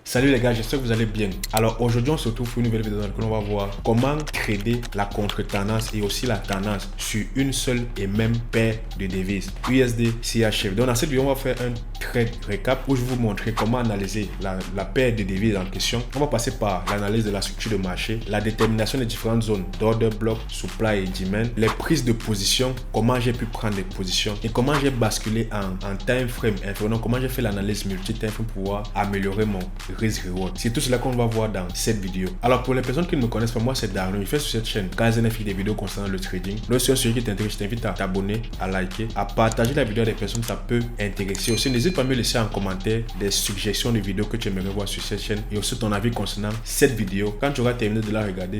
Salut les gars, j'espère que vous allez bien. Alors aujourd'hui on se retrouve pour une nouvelle vidéo dans laquelle on va voir comment trader la contre-tendance et aussi la tendance sur une seule et même paire de devises USD CHF. Donc dans cette vidéo on va faire un trade récap où je vais vous montrer comment analyser la paire de devises en question. On va passer par l'analyse de la structure de marché, la détermination des différentes zones d'order block, supply et demand, les prises de position, comment j'ai pu prendre des positions et comment j'ai basculé en time frame inférieur, comment j'ai fait l'analyse multi-time frame pour pouvoir améliorer mon risk reward. C'est tout cela qu'on va voir dans cette vidéo. Alors pour les personnes qui ne me connaissent pas, moi c'est Darno. Je fais sur cette chaîne KZNF des vidéos concernant le trading. Donc si c'est un sujet qui t'intéresse, je t'invite à t'abonner, à liker, à partager la vidéo à des personnes que ça peut intéresser. Aussi n'hésite pas à me laisser en commentaire des suggestions de vidéos que tu aimerais voir sur cette chaîne et aussi ton avis concernant cette vidéo quand tu auras terminé de la regarder.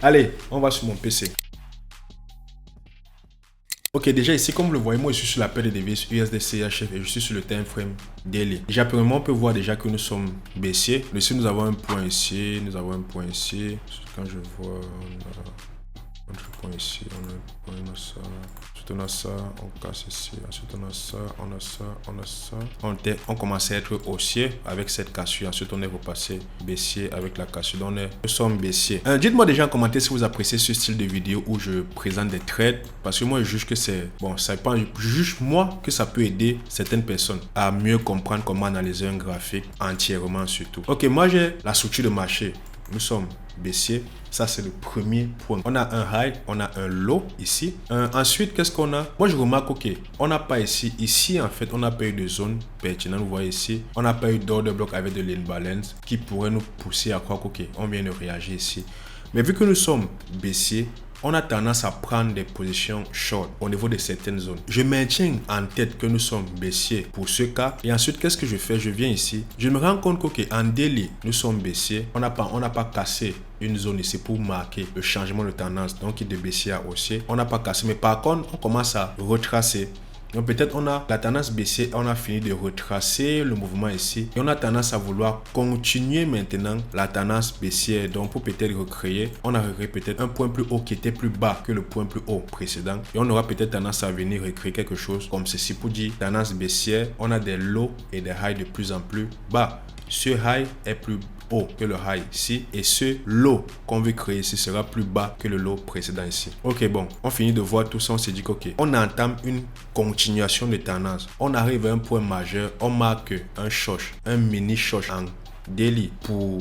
Allez, on va sur mon PC. Ok, déjà ici, comme vous le voyez, moi je suis sur la paire de devises USD CHF et je suis sur le time frame daily. Déjà, premièrement, on peut voir déjà que nous sommes baissiers. Ici, nous avons un point ici, nous avons un point ici. Quand je vois, on a un point ici, on a ça. Ensuite, on a ça, on casse ici. Ensuite, on a ça, on a ça, on a ça. On commence à être haussier avec cette cassure. Ensuite, on est repassé baissier avec la cassure. Donc, nous sommes baissiers. Dites-moi déjà en commentaire si vous appréciez ce style de vidéo où je présente des trades. Parce que moi, je juge que c'est... Bon, ça dépend. Je juge, moi, que ça peut aider certaines personnes à mieux comprendre comment analyser un graphique entièrement surtout. Ok, moi, j'ai la structure de marché. Nous sommes baissiers. Ça, c'est le premier point. On a un high, on a un low ici. Ensuite, qu'est-ce qu'on a? Moi, je remarque, ok, on n'a pas ici. Ici, en fait, on n'a pas eu de zone pertinente. Vous voyez ici, on n'a pas eu d'order block avec de l'imbalance qui pourrait nous pousser à croire qu'ok, on vient de réagir ici. Mais vu que nous sommes baissiers, on a tendance à prendre des positions short au niveau de certaines zones. Je maintiens en tête que nous sommes baissiers pour ce cas. Et ensuite, qu'est-ce que je fais? Je viens ici. Je me rends compte qu'en daily, nous sommes baissiers. On n'a pas cassé une zone ici pour marquer le changement de tendance. Donc, il est de baissier à haussier. On n'a pas cassé. Mais par contre, on commence à retracer. Donc peut-être on a la tendance baissière, on a fini de retracer le mouvement ici et on a tendance à vouloir continuer maintenant la tendance baissière. Donc pour peut-être recréer, on a recréé peut-être un point plus haut qui était plus bas que le point plus haut précédent et on aura peut-être tendance à venir recréer quelque chose comme ceci pour dire tendance baissière, on a des lows et des highs de plus en plus bas. Ce high est plus haut que le high ici et ce low qu'on veut créer ici sera plus bas que le low précédent ici. Ok, bon, on finit de voir tout ça, on s'est dit qu'ok, on entame une continuation de tendance. On arrive à un point majeur, on marque un short, un mini short en daily pour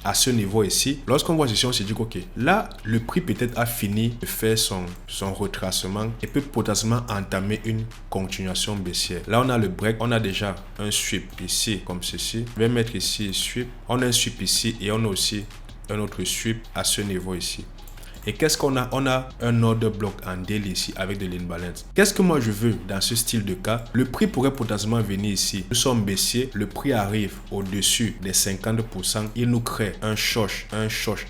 à ce niveau ici. Lorsqu'on voit ceci, on se dit qu'ok, là, le prix peut-être a fini de faire son retracement et peut potentiellement entamer une continuation baissière. Là, on a le break, on a déjà un sweep ici, comme ceci. Je vais mettre ici sweep. On a un sweep ici et on a aussi un autre sweep à ce niveau ici. Et qu'est-ce qu'on a? On a un order block en daily ici avec de l'imbalance. Qu'est-ce que moi je veux dans ce style de cas? Le prix pourrait potentiellement venir ici. Nous sommes baissiers, le prix arrive au-dessus des 50%. Il nous crée un short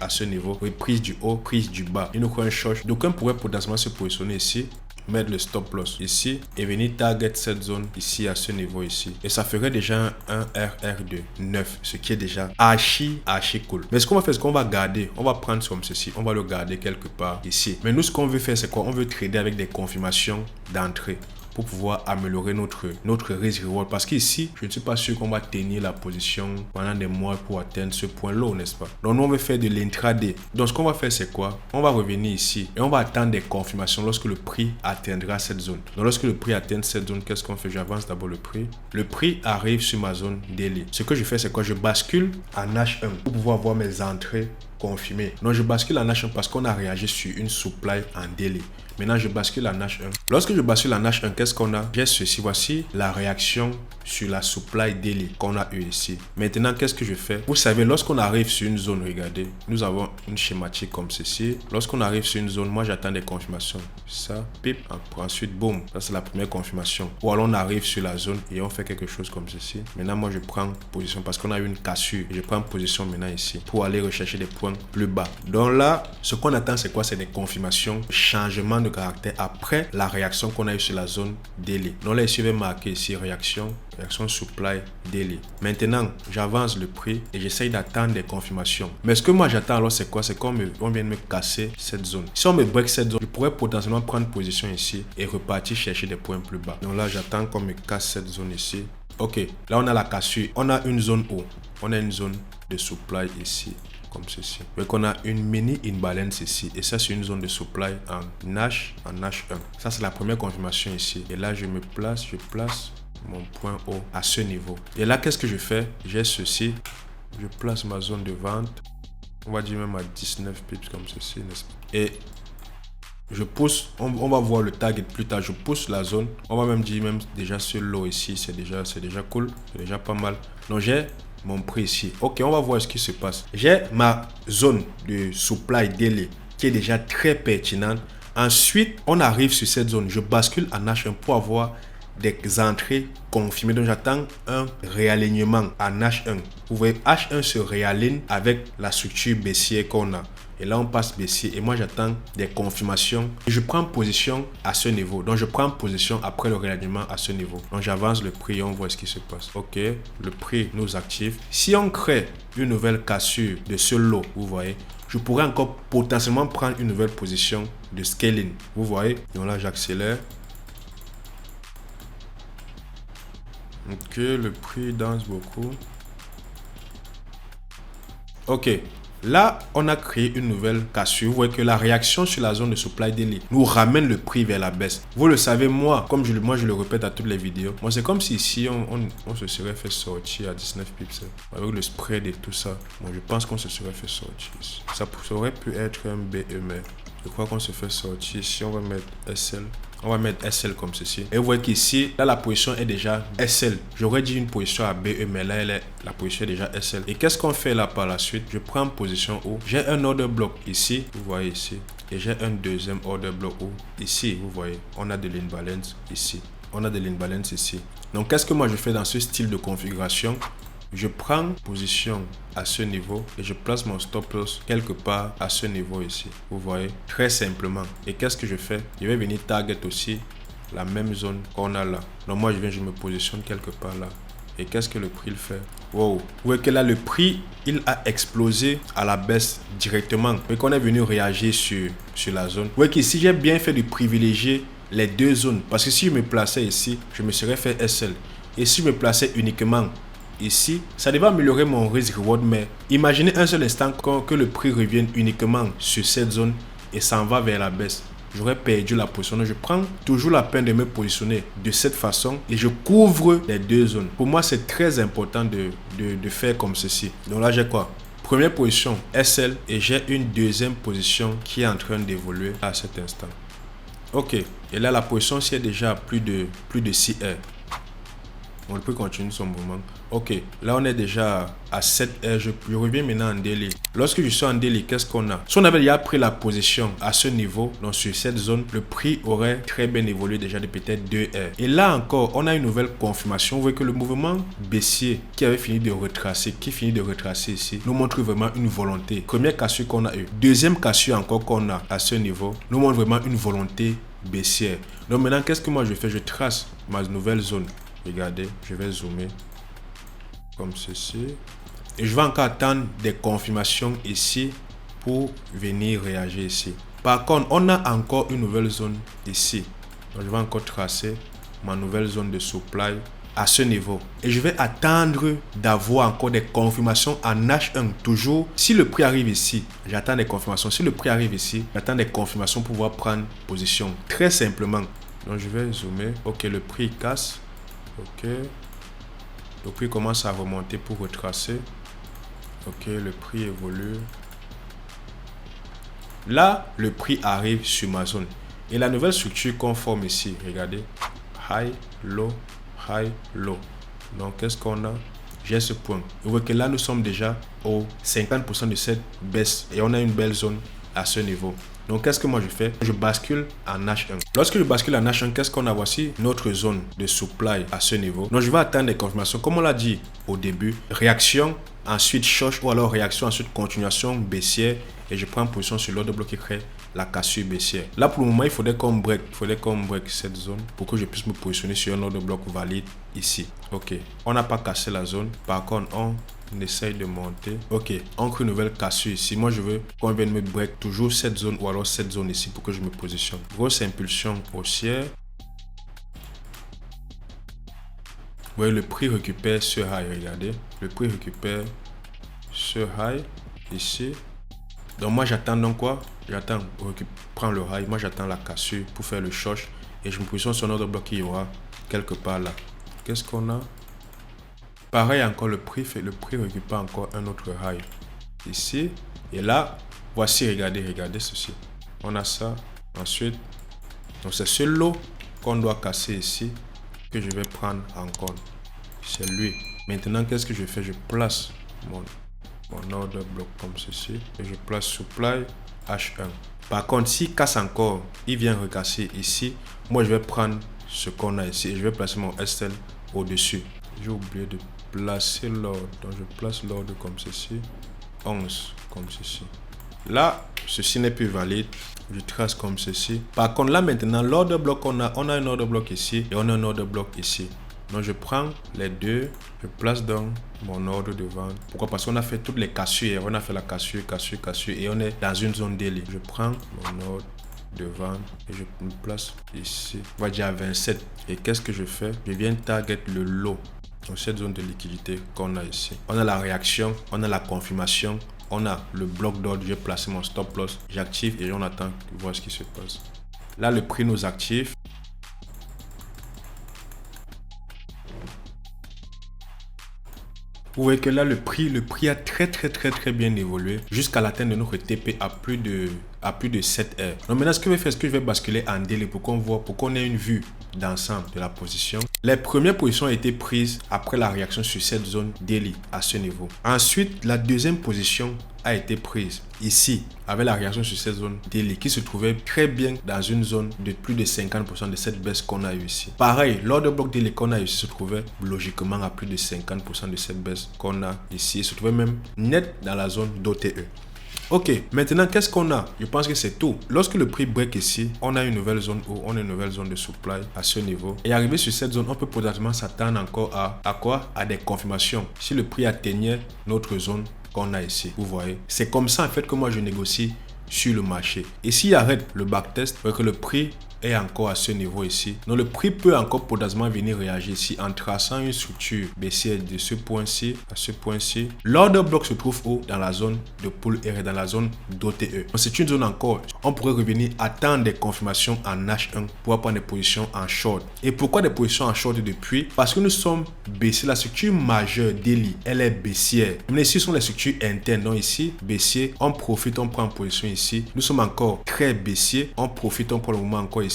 à ce niveau. Reprise du haut, prise du bas. Il nous crée un short. Donc on pourrait potentiellement se positionner ici, mettre le stop loss ici et venir target cette zone ici à ce niveau ici et ça ferait déjà un RR de 9, ce qui est déjà archi cool. Mais ce qu'on va faire, c'est qu'on va garder, on va prendre comme ceci, on va le garder quelque part ici. Mais nous, ce qu'on veut faire, c'est quoi? On veut trader avec des confirmations d'entrée pour pouvoir améliorer notre risk reward. Parce qu'ici, je ne suis pas sûr qu'on va tenir la position pendant des mois pour atteindre ce point-là, n'est-ce pas? Donc, nous, on veut faire de l'intraday. Donc, ce qu'on va faire, c'est quoi? On va revenir ici et on va attendre des confirmations lorsque le prix atteindra cette zone. Donc, lorsque le prix atteint cette zone, qu'est-ce qu'on fait? J'avance d'abord le prix. Le prix arrive sur ma zone daily. Ce que je fais, c'est quoi? Je bascule en H1 pour pouvoir voir mes entrées confirmé. Donc je bascule en H1 parce qu'on a réagi sur une supply en daily. Maintenant je bascule en H1. Lorsque je bascule en H1, qu'est-ce qu'on a? J'ai ceci, voici la réaction sur la supply daily qu'on a eu ici. Maintenant qu'est-ce que je fais? Vous savez, lorsqu'on arrive sur une zone, regardez, nous avons une schématique comme ceci. Lorsqu'on arrive sur une zone, moi j'attends des confirmations. Ça, pip, ensuite boum, ça c'est la première confirmation. Ou alors on arrive sur la zone et on fait quelque chose comme ceci. Maintenant moi je prends position parce qu'on a eu une cassure. Je prends position maintenant ici pour aller rechercher des points plus bas. Donc là, ce qu'on attend, c'est quoi? C'est des confirmations, changement de caractère après la réaction qu'on a eu sur la zone daily. Donc là, ici, je vais marquer ici réaction supply daily. Maintenant, j'avance le prix et j'essaye d'attendre des confirmations. Mais ce que moi j'attends alors, c'est quoi? C'est qu'on vient de me casser cette zone. Si on me break cette zone, je pourrais potentiellement prendre position ici et repartir chercher des points plus bas. Donc là, j'attends qu'on me casse cette zone ici. Ok, là on a la cassure, on a une zone haut, on a une zone de supply ici, comme ceci. Donc on a une mini imbalance ici, et ça c'est une zone de supply en H1. Ça c'est la première confirmation ici. Et là je place mon point haut à ce niveau. Et là qu'est-ce que je fais? J'ai ceci, je place ma zone de vente, on va dire même à 19 pips comme ceci, n'est-ce pas? Et je pousse, on va voir le target plus tard, je pousse la zone, on va même dire même déjà ce lot ici, c'est déjà cool, c'est déjà pas mal. Donc j'ai mon prix ici. Ok, on va voir ce qui se passe. J'ai ma zone de supply daily qui est déjà très pertinente. Ensuite, on arrive sur cette zone, je bascule en H1 pour avoir des entrées confirmées. Donc j'attends un réalignement en H1. Vous voyez, H1 se réaligne avec la structure baissière qu'on a. Et là, on passe baissier. Et moi, j'attends des confirmations. Et je prends position à ce niveau. Donc, je prends position après le réalignement à ce niveau. Donc, j'avance le prix et on voit ce qui se passe. OK, le prix nous active. Si on crée une nouvelle cassure de ce lot, vous voyez, je pourrais encore potentiellement prendre une nouvelle position de scaling. Vous voyez, donc là, j'accélère. OK, le prix danse beaucoup. OK. Là, on a créé une nouvelle cassure. Vous voyez que la réaction sur la zone de supply daily nous ramène le prix vers la baisse. Vous le savez, moi, comme je le répète à toutes les vidéos, moi, c'est comme si ici, on se serait fait sortir à 19 pips. Avec le spread et tout ça. Moi, je pense qu'on se serait fait sortir. Ça aurait pu être un BE, mais je crois qu'on se fait sortir. Si on va mettre SL. On va mettre SL comme ceci. Et vous voyez qu'ici, là, la position est déjà SL. J'aurais dit une position à BE, mais là, la position est déjà SL. Et qu'est-ce qu'on fait là par la suite? Je prends position où j'ai un order block ici. Vous voyez ici. Et j'ai un deuxième order block où ici, vous voyez, on a de l'imbalance ici. On a de l'imbalance ici. Donc, qu'est-ce que moi je fais dans ce style de configuration? Je prends position à ce niveau et je place mon stop loss quelque part à ce niveau ici. Vous voyez, très simplement. Et qu'est-ce que je fais? Je vais venir target aussi la même zone qu'on a là. Donc moi, je me positionne quelque part là. Et qu'est-ce que le prix fait? Wow. Vous voyez que là, le prix, il a explosé à la baisse directement. Et qu'on est venu réagir sur la zone. Vous voyez qu'ici, j'ai bien fait de privilégier les deux zones. Parce que si je me plaçais ici, je me serais fait SL. Et si je me plaçais uniquement ici, ça devait améliorer mon risk reward, mais imaginez un seul instant que le prix revienne uniquement sur cette zone et s'en va vers la baisse. J'aurais perdu la position. Donc je prends toujours la peine de me positionner de cette façon et je couvre les deux zones. Pour moi, c'est très important de faire comme ceci. Donc là, j'ai quoi? Première position SL et j'ai une deuxième position qui est en train d'évoluer à cet instant. Ok, et là la position c'est déjà plus de 6 heures. On peut continuer son mouvement. Ok, là on est déjà à 7 heures. Je reviens maintenant en daily. Lorsque je suis en daily, qu'est-ce qu'on a? Si on avait déjà pris la position à ce niveau, donc sur cette zone, le prix aurait très bien évolué déjà de peut-être 2 heures. Et là encore, on a une nouvelle confirmation. Vous voyez que le mouvement baissier qui avait fini de retracer, ici, nous montre vraiment une volonté. Première cassure qu'on a eu. Deuxième cassure encore qu'on a à ce niveau, nous montre vraiment une volonté baissière. Donc maintenant, qu'est-ce que moi je fais? Je trace ma nouvelle zone. Regardez, je vais zoomer comme ceci. Et je vais encore attendre des confirmations ici pour venir réagir ici. Par contre, on a encore une nouvelle zone ici. Donc, je vais encore tracer ma nouvelle zone de supply à ce niveau. Et je vais attendre d'avoir encore des confirmations en H1. Toujours, si le prix arrive ici, j'attends des confirmations. Si le prix arrive ici, j'attends des confirmations pour pouvoir prendre position. Très simplement. Donc, je vais zoomer. Ok, le prix casse. Ok, le prix commence à remonter pour retracer. Ok, le prix évolue. Là, le prix arrive sur ma zone. Et la nouvelle structure qu'on forme ici, regardez. High, low, high, low. Donc, qu'est-ce qu'on a? J'ai ce point. Vous voyez que là, nous sommes déjà au 50% de cette baisse. Et on a une belle zone à ce niveau. Donc, qu'est-ce que moi je fais? Je bascule en H1. Lorsque je bascule en H1, qu'est-ce qu'on a? Voici notre zone de supply à ce niveau. Donc, je vais attendre des confirmations. Comme on l'a dit au début, réaction, ensuite short ou alors réaction, ensuite continuation baissière. Et je prends position sur l'ordre bloc qui crée la cassure baissière. Là, pour le moment, il faudrait qu'on break cette zone pour que je puisse me positionner sur un ordre bloc valide ici. Ok, on n'a pas cassé la zone. Par contre, on essaye de monter. Ok, on crée une nouvelle cassure ici. Moi, je veux qu'on vienne me break toujours cette zone ou alors cette zone ici pour que je me positionne. Grosse impulsion haussière. voyez, le prix récupère ce high, regardez. Le prix récupère ce high ici. Donc moi j'attends donc quoi? J'attends, prends le high, moi j'attends la cassure pour faire le short et je me positionne sur notre bloc qui y aura quelque part là. Qu'est-ce qu'on a? Pareil encore, le prix récupère encore un autre high ici. Et là, voici, regardez ceci. On a ça, ensuite, donc c'est ce lot qu'on doit casser ici que je vais prendre en compte. C'est lui. Maintenant, qu'est-ce que je fais? Je place mon order bloc comme ceci et je place supply H1. Par contre, s'il casse encore, il vient recasser ici. Moi, je vais prendre ce qu'on a ici et je vais placer mon SL au-dessus. J'ai oublié de placer l'ordre. Donc, je place l'ordre comme ceci. 11 comme ceci. Là, ceci n'est plus valide. Je trace comme ceci. Par contre, là maintenant, l'ordre bloc on a un ordre bloc ici et on a un ordre bloc ici. Donc, je prends les deux, je place dans mon ordre de vente. Pourquoi? Parce qu'on a fait toutes les cassures. On a fait la cassure et on est dans une zone daily. Je prends mon ordre de vente et je me place ici. On va dire à 27. Et qu'est-ce que je fais? Je viens target le lot dans cette zone de liquidité qu'on a ici. On a la réaction, on a la confirmation, on a le bloc d'ordre. J'ai placé mon stop loss, j'active et on attend de voir ce qui se passe. Là, le prix nous active. Vous voyez que là, le prix a très bien évolué jusqu'à l'atteinte de notre TP à plus de 7 heures. Donc maintenant, ce que je vais faire, c'est que je vais basculer en daily pour qu'on voit, pour qu'on ait une vue d'ensemble de la position. Les premières positions ont été prises après la réaction sur cette zone daily à ce niveau. Ensuite, la deuxième position a été prise ici avec la réaction sur cette zone daily qui se trouvait très bien dans une zone de plus de 50% de cette baisse qu'on a eu ici. Pareil, l'ordre bloc daily qu'on a eu ici se trouvait logiquement à plus de 50% de cette baisse qu'on a ici. Il se trouvait même net dans la zone d'OTE. Ok, maintenant qu'est-ce qu'on a? Je pense que c'est tout. Lorsque le prix break ici, on a une nouvelle zone où on a une nouvelle zone de supply à ce niveau. Et arrivé sur cette zone, on peut potentiellement s'attendre encore à quoi? À des confirmations. Si le prix atteignait notre zone qu'on a ici, vous voyez. C'est comme ça en fait que moi je négocie sur le marché. Et s'il arrête le backtest, que le prix est encore à ce niveau ici. Donc le prix peut encore potentiellement venir réagir ici en traçant une structure baissière de ce point-ci à ce point-ci. L'order bloc se trouve où? Dans la zone de pull R et dans la zone d'OTE. Donc c'est une zone encore. On pourrait revenir attendre des confirmations en H1 pour prendre des positions en short. Et pourquoi des positions en short depuis? Parce que nous sommes baissiers. La structure majeure daily, elle est baissière. Mais ici sont les structures internes. Donc ici, baissier, on profite, on prend en position ici. Nous sommes encore très baissiers. On profite, on prend le moment encore ici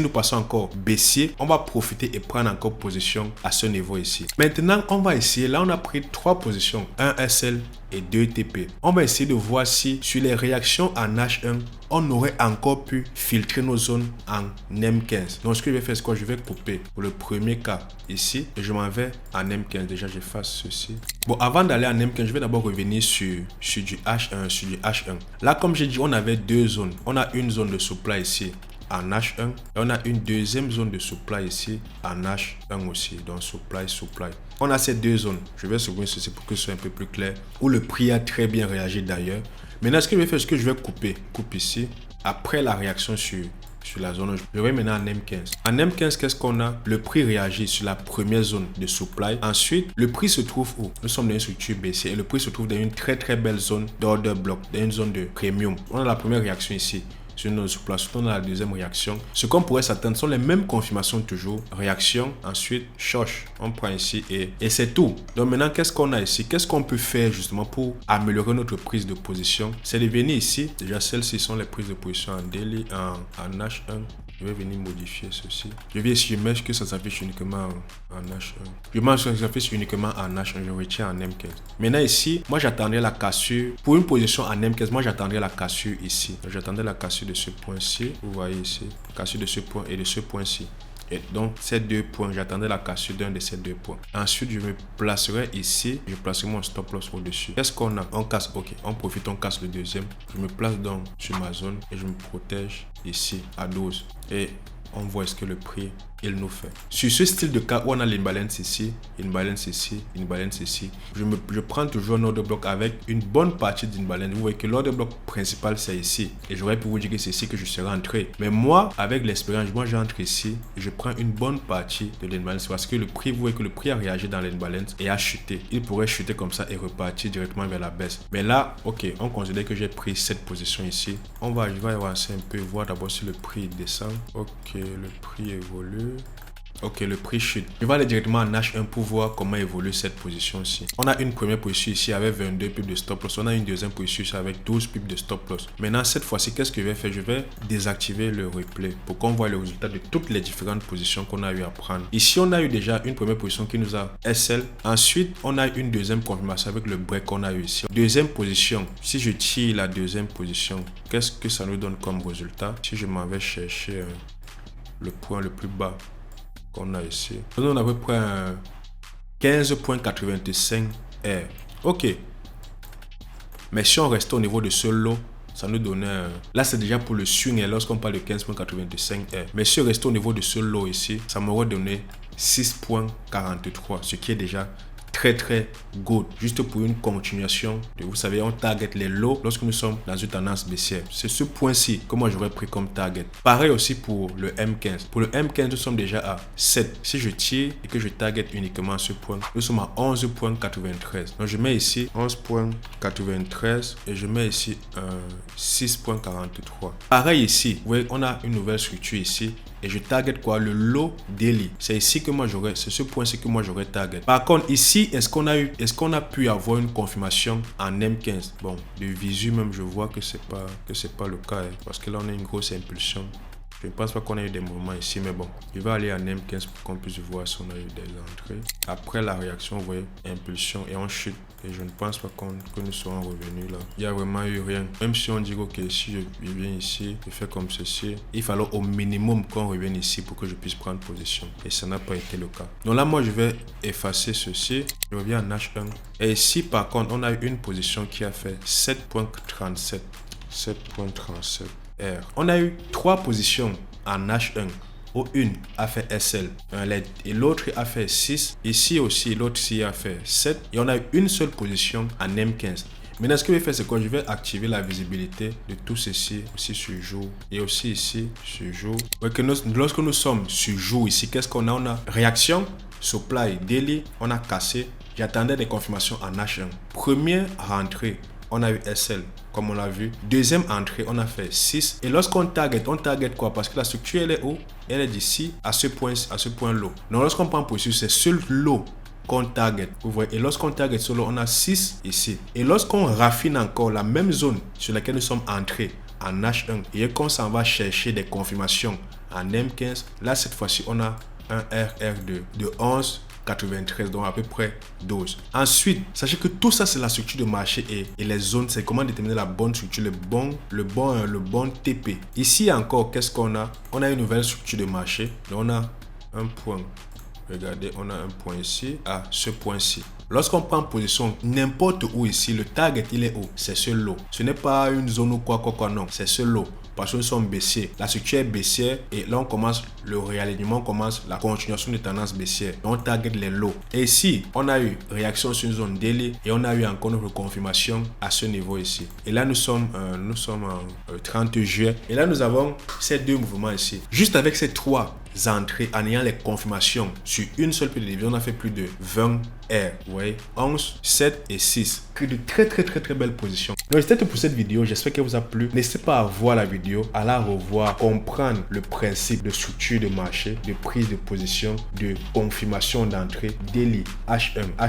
nous passons encore baissier, on va profiter et prendre encore position à ce niveau ici. Maintenant on va essayer, là on a pris 3 positions, 1 SL et 2 TP. On va essayer de voir si sur les réactions en H1 on aurait encore pu filtrer nos zones en M15. Donc ce que je vais faire, c'est quoi? Je vais couper pour le premier cas ici et je m'en vais en M15. Déjà j'efface ceci. Bon, avant d'aller en M15, je vais d'abord revenir sur du H1, Là comme j'ai dit, on avait deux zones. On a une zone de supply ici en H1 et on a une deuxième zone de supply ici en H1 aussi, donc supply. On a ces deux zones. Je vais souligner ceci pour que ce soit un peu plus clair, où le prix a très bien réagi d'ailleurs. Maintenant, ce que je vais faire, c'est que je vais coupe ici après la réaction sur la zone. Je vais maintenant en M15. En M15, qu'est-ce qu'on a? Le prix réagit sur la première zone de supply. Ensuite, le prix se trouve où? Nous sommes dans une structure baissière et le prix se trouve dans une très belle zone d'order block, dans une zone de premium. On a la première réaction ici. Sur notre supply, on a la deuxième réaction. Ce qu'on pourrait s'attendre sont les mêmes confirmations toujours. Réaction, ensuite, short. On prend ici et c'est tout. Donc maintenant, qu'est-ce qu'on a ici? Qu'est-ce qu'on peut faire justement pour améliorer notre prise de position? C'est de venir ici. Déjà, celles-ci sont les prises de position en daily, en H1. Je vais venir modifier ceci. Je vais ici, je mets que ça s'affiche uniquement en H1. Je mets que ça s'affiche uniquement en H1. Je retiens en M15. Maintenant ici, moi j'attendrai la cassure. Pour une position en M15, moi j'attendrai la cassure ici. J'attendrai la cassure de ce point-ci. Vous voyez ici. Cassure de ce point et de ce point-ci. Et donc, ces deux points, j'attendais la cassure d'un de ces deux points. Ensuite, je me placerai ici. Je placerai mon stop loss au-dessus. Qu'est-ce qu'on a? On casse. Ok, on profite, on casse le deuxième. Je me place donc sur ma zone et je me protège ici à 12. Et on voit est-ce que le prix il nous fait. Sur ce style de cas où on a l'imbalance ici, imbalance ici, imbalance ici, je prends toujours un order block avec une bonne partie d'imbalance. Vous voyez que l'order block principal c'est ici. Et j'aurais pu vous dire que c'est ici que je serais entré. Mais moi, avec l'expérience, moi j'entre ici et je prends une bonne partie de l'imbalance parce que le prix, vous voyez que le prix a réagi dans l'imbalance et a chuté. Il pourrait chuter comme ça et repartir directement vers la baisse. Mais là, ok, on considère que j'ai pris cette position ici. Je vais avancer un peu, voir d'abord si le prix descend. Ok, le prix évolue. Ok, le prix chute. Je vais aller directement en H1 pour voir comment évolue cette position-ci. On a une première position ici avec 22 pips de stop loss. On a une deuxième position ici avec 12 pips de stop loss. Maintenant, cette fois-ci, qu'est-ce que je vais faire? Je vais désactiver le replay pour qu'on voit le résultat de toutes les différentes positions qu'on a eu à prendre. Ici, on a eu déjà une première position qui nous a SL. Ensuite, on a une deuxième confirmation avec le break qu'on a eu ici. Deuxième position. Si je tire la deuxième position, qu'est-ce que ça nous donne comme résultat? Si je m'en vais chercher le point le plus bas qu'on a ici. On a à peu près 15.85 R. Ok. Mais si on restait au niveau de ce lot, ça nous donnait... Là, c'est déjà pour le swing et lorsqu'on parle de 15.85 R. Mais si on restait au niveau de ce lot ici, ça m'aurait donné 6.43, ce qui est déjà très good, juste pour une continuation de, vous savez, on target les lows lorsque nous sommes dans une tendance baissière. C'est ce point-ci que moi j'aurais pris comme target. Pareil aussi pour le M15. Pour le M15, nous sommes déjà à 7. Si je tire et que je target uniquement ce point, nous sommes à 11.93. Donc je mets ici 11.93 et je mets ici 6.43. Pareil ici, vous voyez, on a une nouvelle structure ici. Et je target quoi? Le low daily. C'est ici que moi j'aurais, c'est ce point-ci que moi j'aurais target. Par contre, ici, est-ce qu'on a pu avoir une confirmation en M15? Bon, de visu même, je vois que c'est pas le cas, hein, parce que là on a une grosse impulsion. Je ne pense pas qu'on ait eu des mouvements ici, mais bon, je vais aller en M15 pour qu'on puisse voir si on a eu des entrées. Après la réaction, vous voyez, impulsion et on chute. Et je ne pense pas que nous serons revenus là. Il n'y a vraiment eu rien. Même si on dit ok, si je viens ici, je fais comme ceci, il fallait au minimum qu'on revienne ici pour que je puisse prendre position. Et ça n'a pas été le cas. Donc là, moi, je vais effacer ceci. Je reviens en H1. Et ici, par contre, on a eu une position qui a fait 7.37. 7.37. R. On a eu 3 positions en H1 où une a fait SL, un LED, et l'autre a fait 6. Ici aussi, l'autre ici a fait 7. Et on a eu une seule position en M15. Maintenant, ce que je vais faire, c'est que je vais activer la visibilité de tout ceci aussi sur jour et aussi ici sur jour. Lorsque nous sommes sur jour ici, qu'est-ce qu'on a? On a réaction, supply, daily, on a cassé. J'attendais des confirmations en H1. Première rentrée, on a eu SL, comme on l'a vu. Deuxième entrée, on a fait 6. Et lorsqu'on target quoi? Parce que la structure, elle est où? Elle est d'ici à ce point low. Donc, lorsqu'on prend position, c'est ce low qu'on target. Vous voyez? Et lorsqu'on target ce low, on a 6 ici. Et lorsqu'on raffine encore la même zone sur laquelle nous sommes entrés en H1 et qu'on s'en va chercher des confirmations en M15, là, cette fois-ci, on a un RR2 de 11,93, donc à peu près 12. Ensuite, sachez que tout ça, c'est la structure de marché et les zones, c'est comment déterminer la bonne structure, le bon TP. Ici encore, qu'est-ce qu'on a? On a une nouvelle structure de marché. Donc, on a un point. Regardez, on a un point ici à ce point-ci. Lorsqu'on prend position n'importe où ici, le target, il est où? C'est ce lot. Ce n'est pas une zone ou quoi, non. C'est ce lot. Parce que nous sommes baissiers. La structure est baissière et là, on commence le réalignement, on commence la continuation de tendance baissière. Donc, on target les lots. Et ici, on a eu réaction sur une zone daily et on a eu encore une confirmation à ce niveau ici. Et là, nous sommes en 30 juillet. Et là, nous avons ces deux mouvements ici. Juste avec ces 3 entrées, en ayant les confirmations sur une seule période de division, on a fait plus de 20 R. Vous voyez, 11, 7 et 6. De très belles positions. Donc, c'était tout pour cette vidéo. J'espère qu'elle vous a plu. N'hésitez pas à voir la vidéo, à la revoir, comprendre le principe de structure de marché, de prise de position, de confirmation d'entrée, daily, H1 à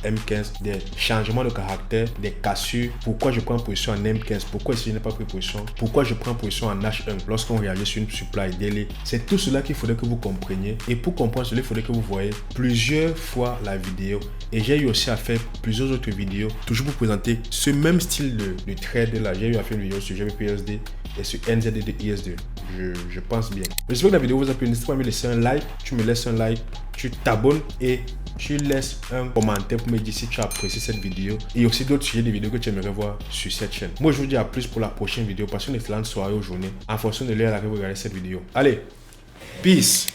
M15, des changements de caractère, des cassures, pourquoi je prends position en M15, pourquoi ici je n'ai pas pris position, pourquoi je prends position en H1 lorsqu'on réagit sur une supply daily. C'est tout cela qu'il faudrait que vous compreniez. Et pour comprendre cela, il faudrait que vous voyez plusieurs fois la vidéo. Et j'ai eu aussi à faire plusieurs autres vidéos, toujours pour présenter ce même style de trade là. J'ai eu à faire une vidéo sur GBPUSD et sur NZD-ISD. Je pense bien. J'espère que la vidéo vous a plu. N'hésitez pas à me laisser un like. Tu me laisses un like, tu t'abonnes et tu laisses un commentaire pour me dire si tu as apprécié cette vidéo et aussi d'autres sujets de vidéos que tu aimerais voir sur cette chaîne. Moi, je vous dis à plus pour la prochaine vidéo. Passez une excellente soirée ou journée en fonction de l'heure à laquelle vous regardez cette vidéo. Allez, peace!